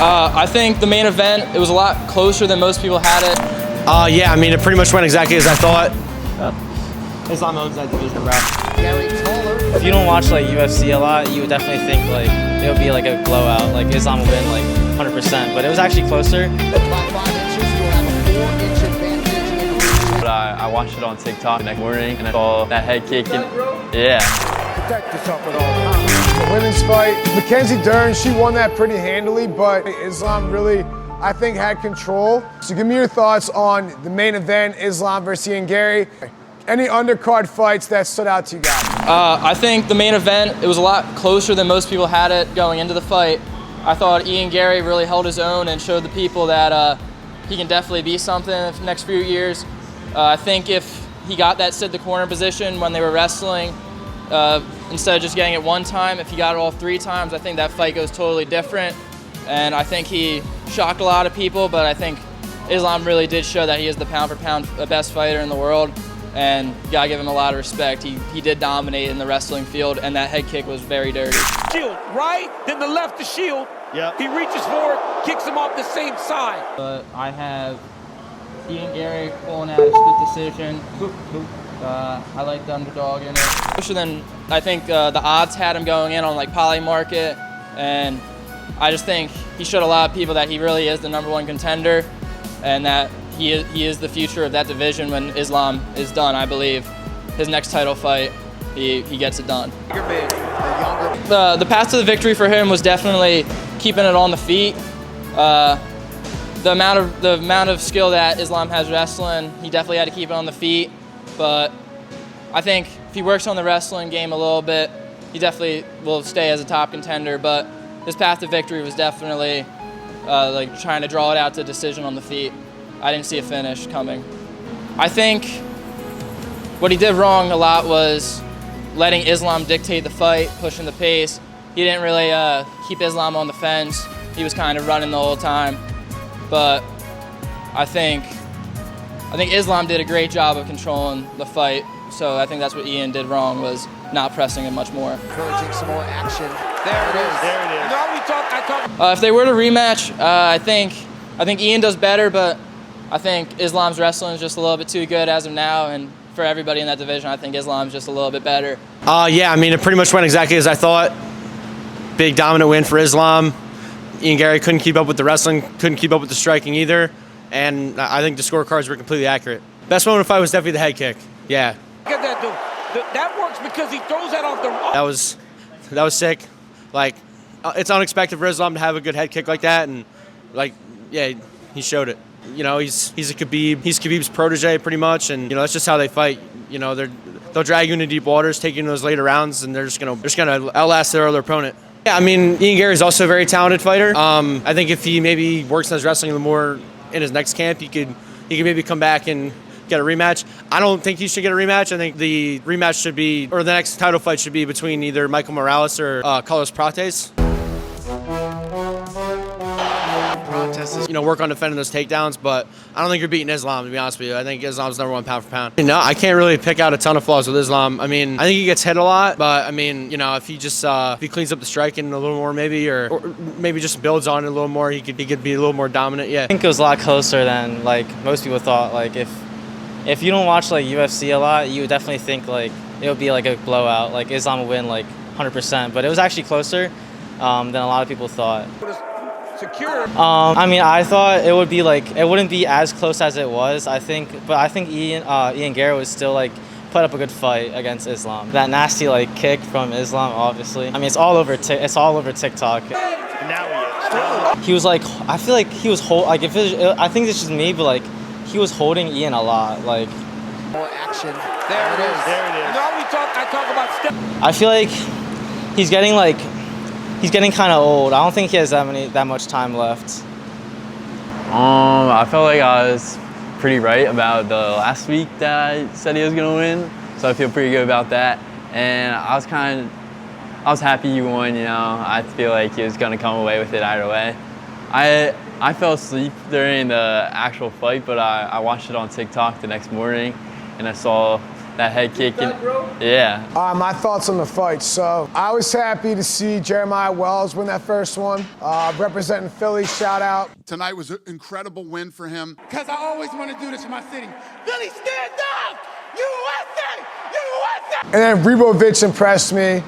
I think the main event, it was a lot closer than most people had it. Yeah, I mean, it pretty much went exactly as I thought. Islam owns that division, bro. If you don't watch like UFC a lot, you would definitely think like it would be like a blowout, like Islam would win like 100%, but it was actually closer. But I watched it on TikTok the next morning and I saw that head kick and yeah. Protect yourself at all times. The women's fight, Mackenzie Dern, she won that pretty handily, but Islam really, I think, had control. So give me your thoughts on the main event, Islam versus Ian Garry. Any undercard fights that stood out to you guys? I think the main event, it was a lot closer than most people had it going into the fight. I thought Ian Garry really held his own and showed the people that he can definitely be something in the next few years. I think if he got that sit the corner position when they were wrestling, instead of just getting it one time, if he got it all 3 times, I think that fight goes totally different. And I think he shocked a lot of people, but I think Islam really did show that he is the pound for pound best fighter in the world. And you gotta give him a lot of respect. He did dominate in the wrestling field, and that head kick was very dirty. Shield, right, then the left to shield. Yep. He reaches forward, kicks him off the same side. But I have Ian Garry pulling out a split decision. I like the underdog in it. Then I think the odds had him going in on like Poly Market, and I just think he showed a lot of people that he really is the #1 contender, and that he is the future of that division when Islam is done. I believe his next title fight, he gets it done. The path to the victory for him was definitely keeping it on the feet. The amount of skill that Islam has wrestling, he definitely had to keep it on the feet. But I think if he works on the wrestling game a little bit, he definitely will stay as a top contender. But his path to victory was definitely like trying to draw it out to decision on the feet. I didn't see a finish coming. I think what he did wrong a lot was letting Islam dictate the fight, pushing the pace. He didn't really keep Islam on the fence. He was kind of running the whole time. But I think Islam did a great job of controlling the fight. So I think that's what Ian did wrong, was not pressing it much more. Encouraging some more action. There it is. There it is. If they were to rematch, I think Ian does better, but I think Islam's wrestling is just a little bit too good as of now, and for everybody in that division, I think Islam's just a little bit better. Yeah, I mean, it pretty much went exactly as I thought. Big dominant win for Islam. Ian Garry couldn't keep up with the wrestling, couldn't keep up with the striking either, and I think the scorecards were completely accurate. Best moment of the fight was definitely the head kick. Yeah. Look at that, dude. That works because he throws that off the... That was sick. Like, it's unexpected for Islam to have a good head kick like that, and like, yeah, he showed it. You know, he's Khabib's protege pretty much, and you know that's just how they fight. You know, they'll drag you into deep waters, take you into those later rounds, and they're just gonna outlast their other opponent. Yeah, I mean, Ian Garry's also a very talented fighter. I think if he maybe works on his wrestling a little more in his next camp, he could maybe come back and get a rematch. I don't think he should get a rematch. I think the rematch should be, or the next title fight should be between either Michael Morales or Carlos Prates. You know, work on defending those takedowns, but I don't think you're beating Islam, to be honest with you. I think Islam's #1 pound for pound. No, I can't really pick out a ton of flaws with Islam. I mean, I think he gets hit a lot, but I mean, you know, if he just if he cleans up the striking a little more, maybe, or maybe just builds on it a little more, he could be a little more dominant. Yeah. I think it was a lot closer than like most people thought. Like if you don't watch like UFC a lot, you would definitely think like it would be like a blowout, like Islam would win like 100%, but it was actually closer than a lot of people thought. Secure. I mean, I thought it would be like, it wouldn't be as close as it was, I think, but I think Ian Garry would still like put up a good fight against Islam. That nasty like kick from Islam, obviously. I mean, it's all over TikTok. He was like, I feel like he was I think it's just me, but like he was holding Ian a lot, like. More action. There it is. Now I talk about step. I feel like he's getting kind of old. I don't think he has that much time left. I felt like I was pretty right about the last week that I said he was gonna win, so I feel pretty good about that. And I was happy he won. You know, I feel like he was gonna come away with it either way. I fell asleep during the actual fight, but I watched it on TikTok the next morning, and I saw that head kick. Yeah. My thoughts on the fight. So I was happy to see Jeremiah Wells win that first one. Representing Philly, shout out. Tonight was an incredible win for him. Because I always want to do this in my city. Philly, stand up! USA! USA! And then Ribovic impressed me.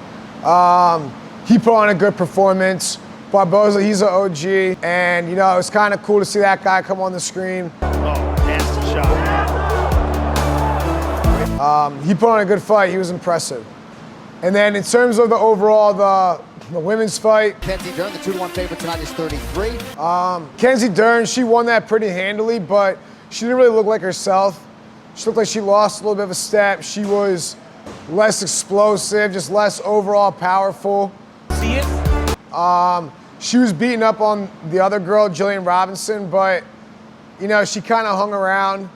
He put on a good performance. Barboza, he's an OG. And, you know, it was kind of cool to see that guy come on the screen. Oh, nasty shot. He put on a good fight. He was impressive. And then in terms of the overall, the women's fight. Mackenzie Dern, the 2-1 favorite tonight, is 33. Mackenzie Dern, she won that pretty handily, but she didn't really look like herself. She looked like she lost a little bit of a step. She was less explosive, just less overall powerful. See it? She was beating up on the other girl, Gillian Robertson, but, you know, she kind of hung around.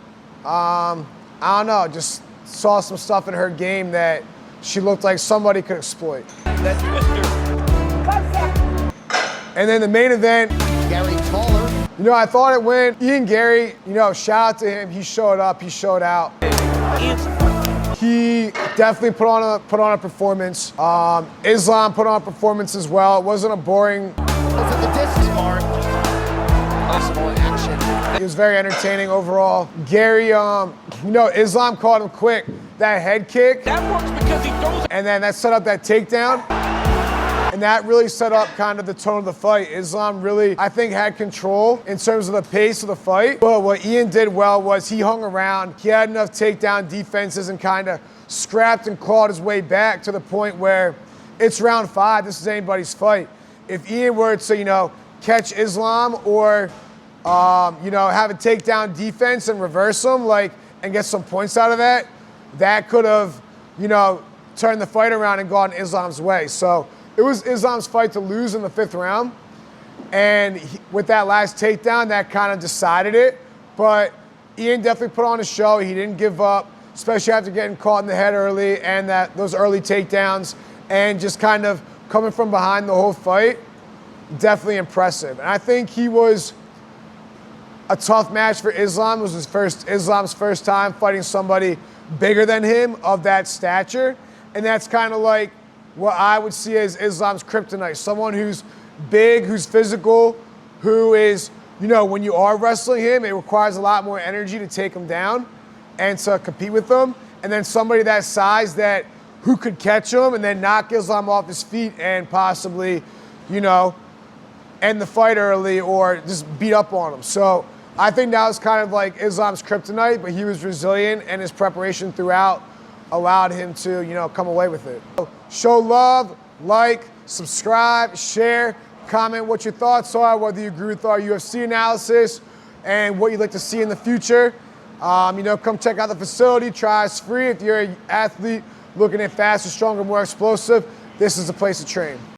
I don't know, just saw some stuff in her game that she looked like somebody could exploit. That's Twister. And then the main event. Garry taller. You know, I thought it went. Ian Garry, you know, shout out to him. He showed up, he showed out. He definitely put on a performance. Islam put on a performance as well. It wasn't a boring. Look at the distance mark. Some more action. It was very entertaining overall. Garry, you know, Islam caught him quick. That head kick. That works because he throws. And then that set up that takedown. And that really set up kind of the tone of the fight. Islam really, I think, had control in terms of the pace of the fight. But what Ian did well was he hung around. He had enough takedown defenses and kind of scrapped and clawed his way back to the point where it's round 5. This is anybody's fight. If Ian were to, you know, catch Islam or, you know, have a takedown defense and reverse him, like, and get some points out of that, that could have, you know, turned the fight around and gone Islam's way. So it was Islam's fight to lose in the 5th round. And with that last takedown, that kind of decided it. But Ian definitely put on a show. He didn't give up, especially after getting caught in the head early and those early takedowns and just kind of coming from behind the whole fight. Definitely impressive. And I think he was a tough match for Islam. It was Islam's first time fighting somebody bigger than him of that stature. And that's kind of like what I would see as Islam's kryptonite. Someone who's big, who's physical, who is, you know, when you are wrestling him, it requires a lot more energy to take him down and to compete with him. And then somebody that size who could catch him and then knock Islam off his feet and possibly, you know, end the fight early or just beat up on him. So I think that was kind of like Islam's kryptonite, but he was resilient and his preparation throughout allowed him to, you know, come away with it. Show love, like, subscribe, share, comment what your thoughts are, whether you agree with our UFC analysis and what you'd like to see in the future. You know, come check out the facility, try us free. If you're an athlete looking at faster, stronger, more explosive, this is the place to train.